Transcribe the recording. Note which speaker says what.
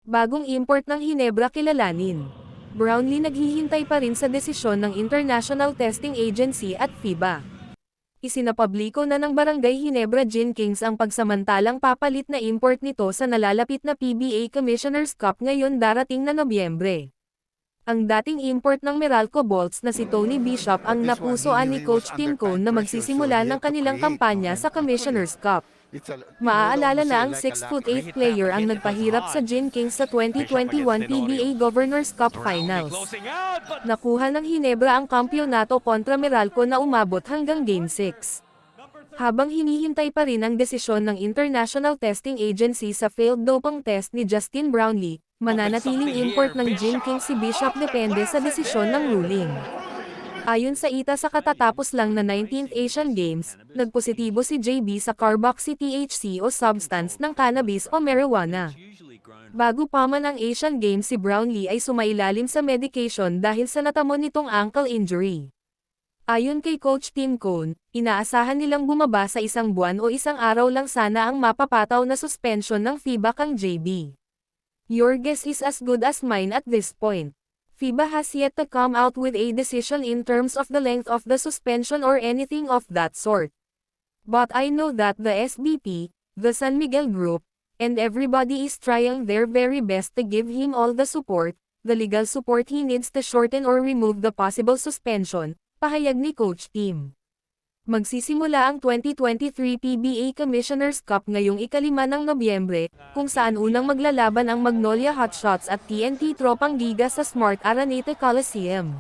Speaker 1: Bagong import ng Hinebra kilalanin. Brownlee naghihintay pa rin sa desisyon ng International Testing Agency at FIBA. Isinapubliko na ng Barangay Hinebra Gin Kings ang pagsamantalang papalit na import nito sa nalalapit na PBA Commissioner's Cup ngayon darating na Nobyembre. Ang dating import ng Meralco Bolts na si Tony Bishop ang napusoan ni Coach Tim Cone na magsisimula ng kanilang kampanya sa Commissioner's Cup. Maaalala na ang 6'8" player ang nagpahirap sa Gin Kings sa 2021 PBA Governors Cup Finals. Nakuha ng Hinebra ang kampyonato kontra Meralco na umabot hanggang Game 6. Habang hinihintay pa rin ang desisyon ng International Testing Agency sa failed doping test ni Justin Brownlee, mananatiling import ng Gin Kings si Bishop depende sa desisyon ng ruling. Ayon sa ITA sa katatapos lang na 19th Asian Games, nagpositibo si JB sa carboxy-THC o substance ng cannabis o marijuana. Bago pa man ang Asian Games si Brownlee ay sumailalim sa medication dahil sa natamo nitong ankle injury. Ayon kay Coach Tim Cone, inaasahan nilang bumaba sa isang buwan o isang araw lang sana ang mapapataw na suspension ng FIBA kang JB. Your guess is as good as mine at this point. FIBA has yet to come out with a decision in terms of the length of the suspension or anything of that sort. But I know that the SBP, the San Miguel Group, and everybody is trying their very best to give him all the support, the legal support he needs to shorten or remove the possible suspension, pahayag ni Coach Tim. Magsisimula ang 2023 PBA Commissioner's Cup ngayong 5 ng Nobyembre, kung saan unang maglalaban ang Magnolia Hotshots at TNT Tropang Giga sa Smart Araneta Coliseum.